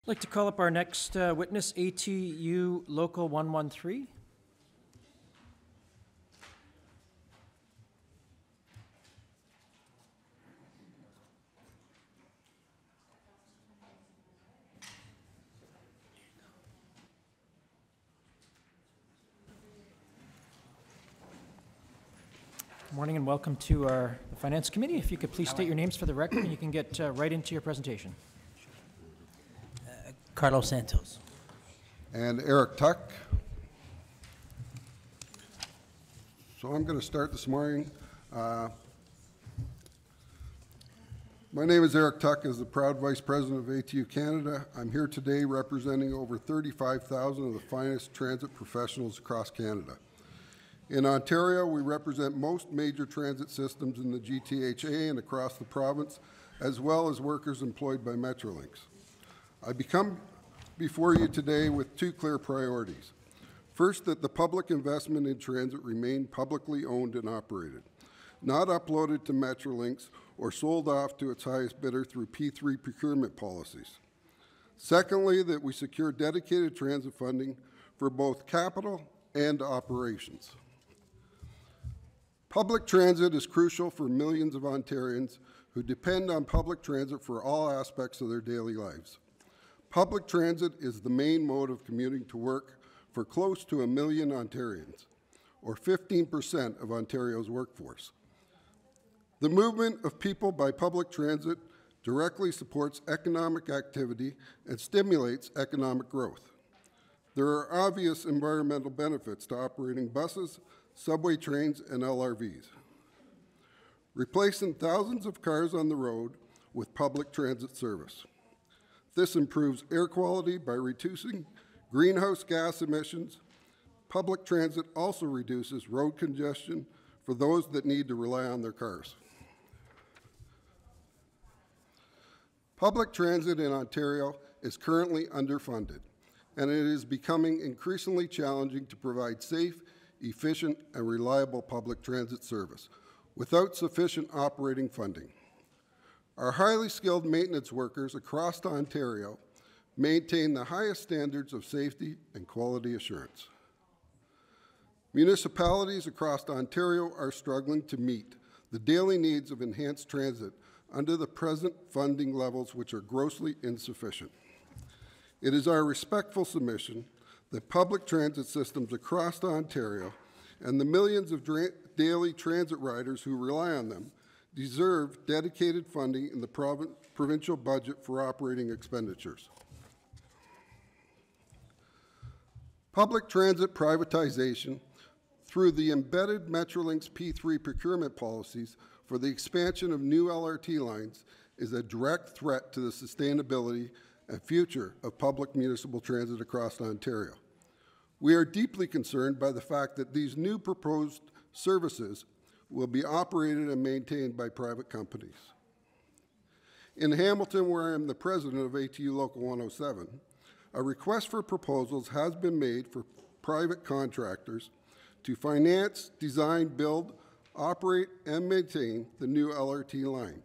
I'd like to call up our next witness, ATU Local 113. Good morning and welcome to the Finance Committee. If you could please state your names for the record and you can get right into your presentation. Carlos Santos. And Eric Tuck. So I'm going to start this morning. My name is Eric Tuck, as the proud Vice President of ATU Canada. I'm here today representing over 35,000 of the finest transit professionals across Canada. In Ontario, we represent most major transit systems in the GTHA and across the province, as well as workers employed by Metrolinx. I come before you today with two clear priorities. First, that the public investment in transit remain publicly owned and operated, not uploaded to Metrolinx or sold off to its highest bidder through P3 procurement policies. Secondly, that we secure dedicated transit funding for both capital and operations. Public transit is crucial for millions of Ontarians who depend on public transit for all aspects of their daily lives. Public transit is the main mode of commuting to work for close to 1 million Ontarians, or 15% of Ontario's workforce. The movement of people by public transit directly supports economic activity and stimulates economic growth. There are obvious environmental benefits to operating buses, subway trains, and LRVs. Replacing thousands of cars on the road with public transit service. This improves air quality by reducing greenhouse gas emissions. Public transit also reduces road congestion for those that need to rely on their cars. Public transit in Ontario is currently underfunded, and it is becoming increasingly challenging to provide safe, efficient, and reliable public transit service without sufficient operating funding. Our highly skilled maintenance workers across Ontario maintain the highest standards of safety and quality assurance. Municipalities across Ontario are struggling to meet the daily needs of enhanced transit under the present funding levels, which are grossly insufficient. It is our respectful submission that public transit systems across Ontario and the millions of daily transit riders who rely on them deserve dedicated funding in the provincial budget for operating expenditures. Public transit privatization through the embedded Metrolinx P3 procurement policies for the expansion of new LRT lines is a direct threat to the sustainability and future of public municipal transit across Ontario. We are deeply concerned by the fact that these new proposed services will be operated and maintained by private companies. In Hamilton, where I am the president of ATU Local 107, a request for proposals has been made for private contractors to finance, design, build, operate, and maintain the new LRT line,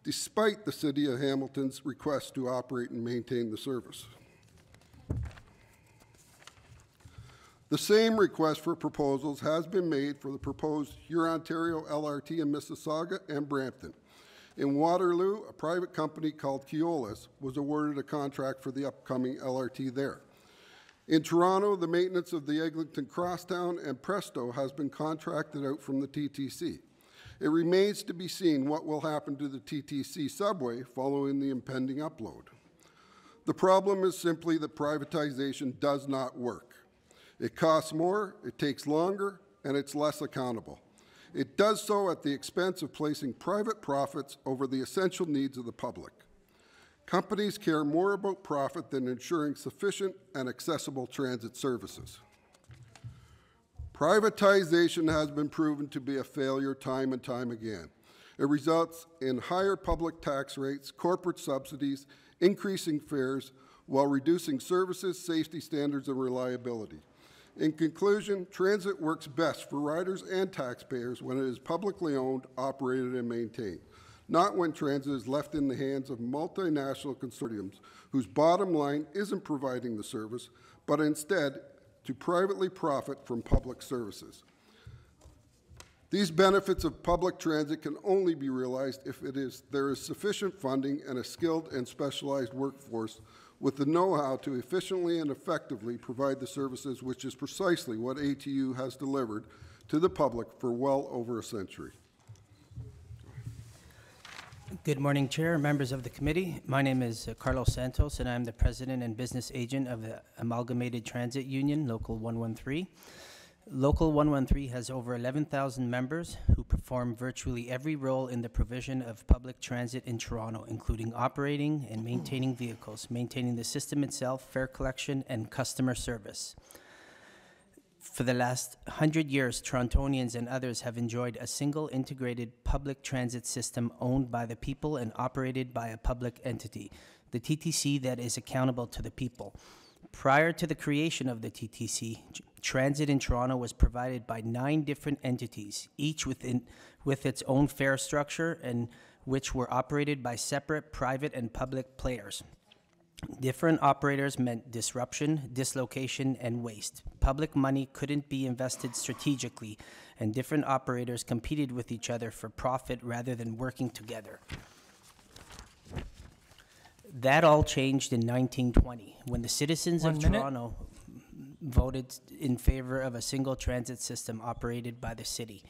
despite the City of Hamilton's request to operate and maintain the service. The same request for proposals has been made for the proposed Hurontario LRT in Mississauga and Brampton. In Waterloo, a private company called Keolis was awarded a contract for the upcoming LRT there. In Toronto, the maintenance of the Eglinton Crosstown and Presto has been contracted out from the TTC. It remains to be seen what will happen to the TTC subway following the impending upload. The problem is simply that privatization does not work. It costs more, it takes longer, and it's less accountable. It does so at the expense of placing private profits over the essential needs of the public. Companies care more about profit than ensuring sufficient and accessible transit services. Privatization has been proven to be a failure time and time again. It results in higher public tax rates, corporate subsidies, increasing fares, while reducing services, safety standards, and reliability. In conclusion, transit works best for riders and taxpayers when it is publicly owned, operated, and maintained, not when transit is left in the hands of multinational consortiums whose bottom line isn't providing the service, but instead to privately profit from public services. These benefits of public transit can only be realized if there is sufficient funding and a skilled and specialized workforce with the know-how to efficiently and effectively provide the services, which is precisely what ATU has delivered to the public for well over a century. Good morning, Chair, members of the committee. My name is Carlos Santos, and I'm the President and Business Agent of the Amalgamated Transit Union, Local 113. Local 113 has over 11,000 members who perform virtually every role in the provision of public transit in Toronto, including operating and maintaining vehicles, maintaining the system itself, fare collection, and customer service. For the last 100 years, Torontonians and others have enjoyed a single integrated public transit system owned by the people and operated by a public entity, the TTC, that is accountable to the people. Prior to the creation of the TTC, transit in Toronto was provided by 9 different entities, each with its own fare structure, and which were operated by separate private and public players. Different operators meant disruption, dislocation, and waste. Public money couldn't be invested strategically, and different operators competed with each other for profit rather than working together. That all changed in 1920, when the citizens of Toronto voted in favor of a single transit system operated by the city.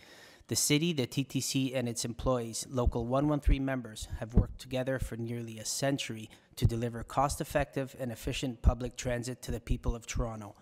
The city, the TTC, and its employees, Local 113 members, have worked together for nearly a century to deliver cost-effective and efficient public transit to the people of Toronto.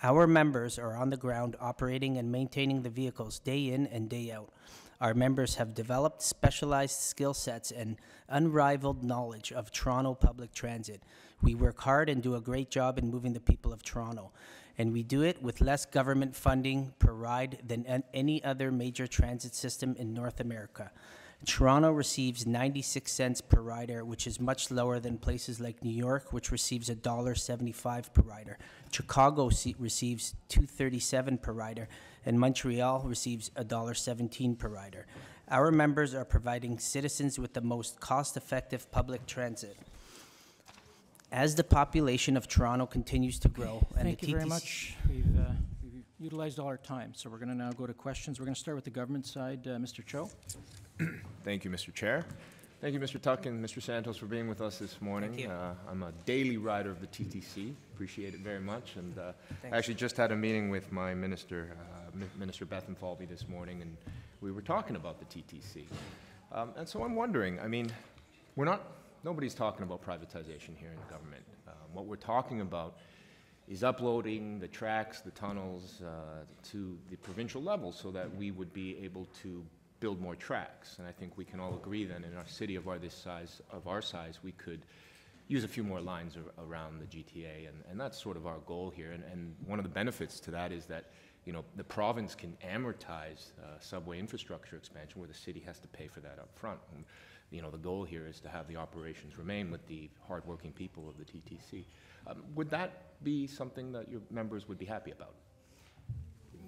Our members are on the ground operating and maintaining the vehicles day in and day out. Our members have developed specialized skill sets and unrivaled knowledge of Toronto public transit. We work hard and do a great job in moving the people of Toronto, and we do it with less government funding per ride than any other major transit system in North America. Toronto receives 96 cents per rider, which is much lower than places like New York, which receives $1.75 per rider. Chicago receives $2.37 per rider, and Montreal receives $1.17 per rider. Our members are providing citizens with the most cost-effective public transit. As the population of Toronto continues to grow, and Thank you very much. We've utilized all our time, so we're going to now go to questions. We're going to start with the government side. Mr. Cho. Thank you, Mr. Chair. Thank you, Mr. Tuck and Mr. Santos, for being with us this morning. Thank you. I'm a daily rider of the TTC. Appreciate it very much. And I actually just had a meeting with my minister, Minister Bethan Falvey, this morning, and we were talking about the TTC. And so I'm wondering, I mean, nobody's talking about privatization here in the government. What we're talking about is uploading the tracks, the tunnels to the provincial level so that we would be able to build more tracks. And I think we can all agree then in our city of our size, we could use a few more lines around the GTA, and that's sort of our goal here. And one of the benefits to that is that, you know, the province can amortize subway infrastructure expansion where the city has to pay for that up front. And, you know, the goal here is to have the operations remain with the hardworking people of the TTC. Would that be something that your members would be happy about?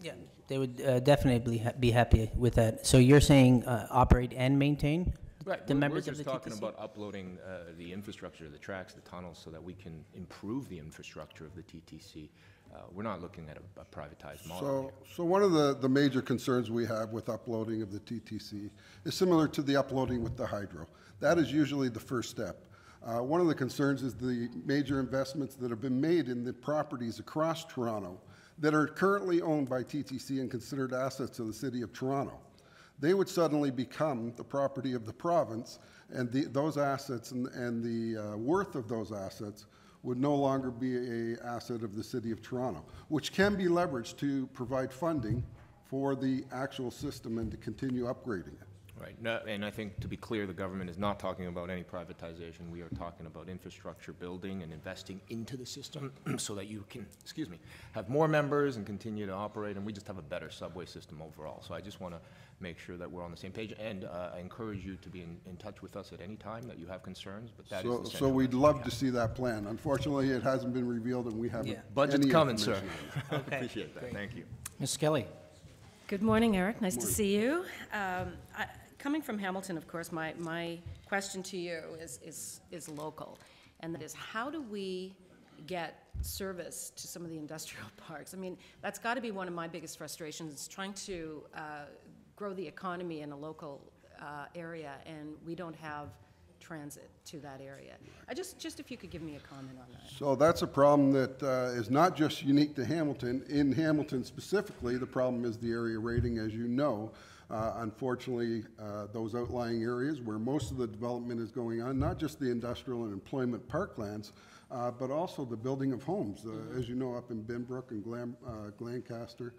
Yeah, they would definitely be happy with that. So you're saying operate and maintain? Right. The members we're of just the talking TTC? about uploading the infrastructure, the tracks, the tunnels, so that we can improve the infrastructure of the TTC. We're not looking at a privatized model. So one of the major concerns we have with uploading of the TTC is similar to the uploading with the hydro. That is usually the first step. One of the concerns is the major investments that have been made in the properties across Toronto that are currently owned by TTC and considered assets of the City of Toronto. They would suddenly become the property of the province, and those assets and the worth of those assets would no longer be an asset of the City of Toronto, which can be leveraged to provide funding for the actual system and to continue upgrading it. Right, no, and I think to be clear, the government is not talking about any privatization. We are talking about infrastructure building and investing into the system so that you can, have more members and continue to operate, and we just have a better subway system overall. So I just want to make sure that we're on the same page, and I encourage you to be in touch with us at any time that you have concerns, but that is So we'd love to see that plan. Unfortunately, it hasn't been revealed, and we haven't. Yeah. Budget's any coming, sir. Okay. Appreciate that. Great. Thank you. Ms. Skelly. Good morning, Eric. Nice to see you. coming from Hamilton, of course, my question to you is local, and that is, how do we get service to some of the industrial parks? I mean, that's got to be one of my biggest frustrations, trying to grow the economy in a local area, and we don't have transit to that area. Just if you could give me a comment on that. So that's a problem that is not just unique to Hamilton. In Hamilton specifically, the problem is the area rating, as you know. Unfortunately, those outlying areas where most of the development is going on, not just the industrial and employment parklands, but also the building of homes. As you know, up in Binbrook and Glancaster,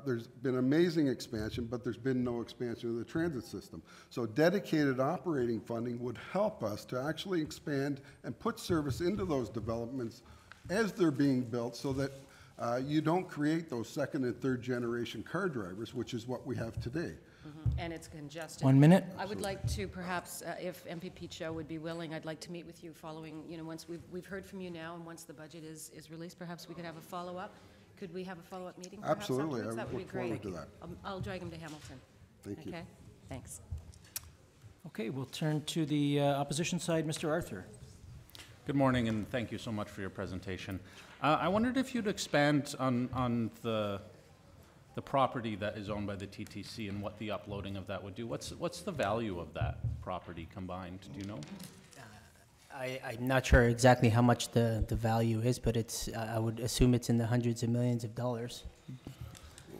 there's been amazing expansion, but there's been no expansion of the transit system. So dedicated operating funding would help us to actually expand and put service into those developments as they're being built, so that you don't create those second and third generation car drivers, which is what we have today. And it's congested. 1 minute. I would like to perhaps, if MPP Cho would be willing, I'd like to meet with you following, once we've heard from you now, and once the budget is released, perhaps we could have a follow-up. Could we have a follow-up meeting perhaps Absolutely, afterwards? I That would be look forward great. to that. I'll drag him to Hamilton. Thank you. Okay, thanks. Okay, we'll turn to the opposition side. Mr. Arthur. Good morning, and thank you so much for your presentation. I wondered if you'd expand on the property that is owned by the TTC and what the uploading of that would do. What's the value of that property combined? Do you know? I'm not sure exactly how much the value is, but it's, I would assume it's in the hundreds of millions of dollars.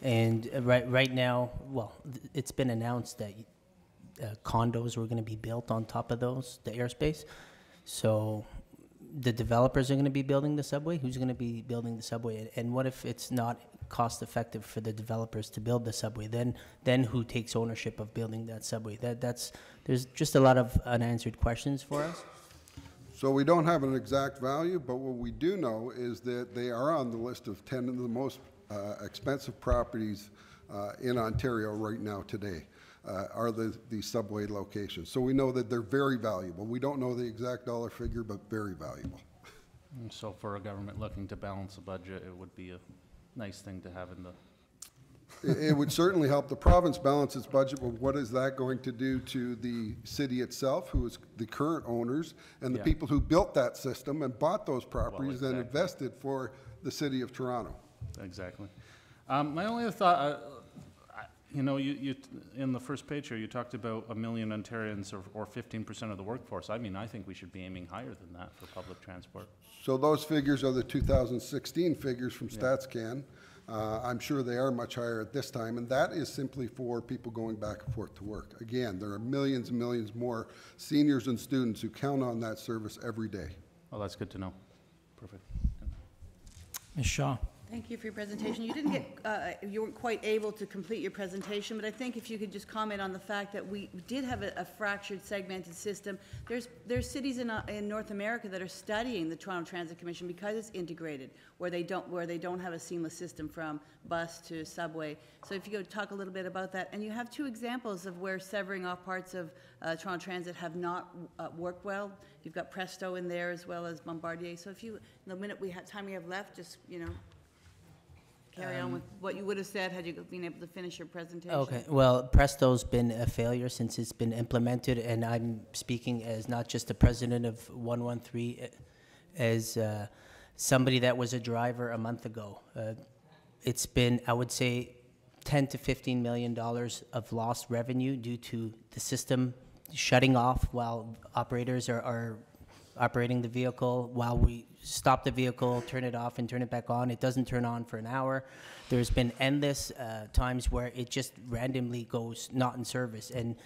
And right now, well, it's been announced that condos were going to be built on top of those, the airspace. So the developers are going to be building the subway. Who's going to be building the subway? And what if it's not cost effective for the developers to build the subway? Then who takes ownership of building that subway? There's just a lot of unanswered questions for us. So we don't have an exact value, but what we do know is that they are on the list of 10 of the most expensive properties in Ontario right now today, are the subway locations. So we know that they're very valuable. We don't know the exact dollar figure, but very valuable. And so for a government looking to balance a budget, it would be a nice thing to have in the... It would certainly help the province balance its budget, but what is that going to do to the city itself, who is the current owners, and the people who built that system and bought those properties and invested for the city of Toronto? Exactly. My only other thought, you in the first page here, you talked about 1 million Ontarians or 15% of the workforce. I mean, I think we should be aiming higher than that for public transport. So those figures are the 2016 figures from StatsCan. I'm sure they are much higher at this time, and that is simply for people going back and forth to work. Again, there are millions and millions more seniors and students who count on that service every day. Well, that's good to know. Perfect. Ms. Shaw. Thank you for your presentation. You didn't get, you weren't quite able to complete your presentation, but I think if you could just comment on the fact that we did have a fractured, segmented system. There's cities in North America that are studying the Toronto Transit Commission because it's integrated, where they don't have a seamless system from bus to subway. So if you could talk a little bit about that. And you have two examples of where severing off parts of Toronto Transit have not worked well. You've got Presto in there as well as Bombardier. So if you, in the time we have left, just, carry on with what you would have said had you been able to finish your presentation. Okay, well, Presto's been a failure since it's been implemented, and I'm speaking as not just the president of 113, as somebody that was a driver a month ago. It's been, I would say, $10 to $15 million of lost revenue due to the system shutting off while operators are operating the vehicle. While we stop the vehicle, turn it off and turn it back on, it doesn't turn on for an hour. There's been endless times where it just randomly goes not in service. And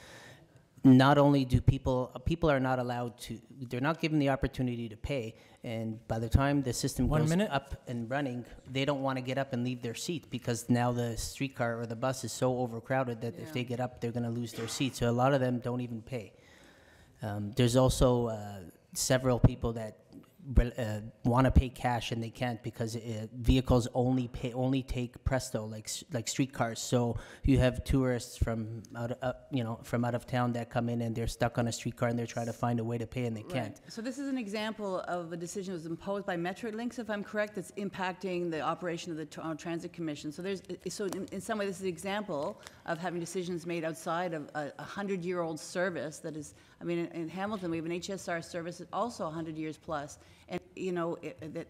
not only do people are not allowed to, they're not given the opportunity to pay, and by the time the system goes up and running, they don't want to get up and leave their seat because now the streetcar or the bus is so overcrowded that if they get up, they're going to lose their seat. So a lot of them don't even pay. There's also several people that want to pay cash and they can't because vehicles only take Presto like streetcars. So you have tourists from out of town that come in and they're stuck on a streetcar and they're trying to find a way to pay and they can't. Right. So this is an example of a decision that was imposed by Metrolinx, if I'm correct, that's impacting the operation of the Toronto Transit Commission. So in some way, this is an example of having decisions made outside of a 100-year-old service that is, I mean, in Hamilton, we have an HSR service that's also 100 years plus. And, you know,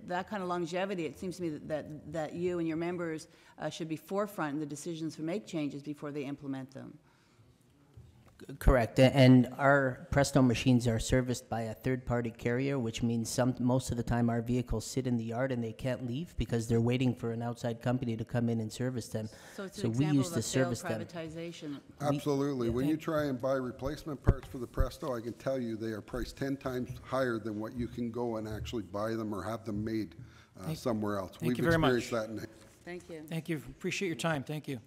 that kind of longevity, it seems to me that you and your members should be forefront in the decisions to make changes before they implement them. Correct, and our Presto machines are serviced by a third-party carrier, which means most of the time our vehicles sit in the yard and they can't leave because they're waiting for an outside company to come in and service them. So it's an we example used of to a failed service them. privatization. Absolutely. When you try and buy replacement parts for the Presto, I can tell you they are priced 10 times higher than what you can go and actually buy them or have them made somewhere else. Thank you very much. We've experienced that. Thank you. Thank you. Appreciate your time. Thank you.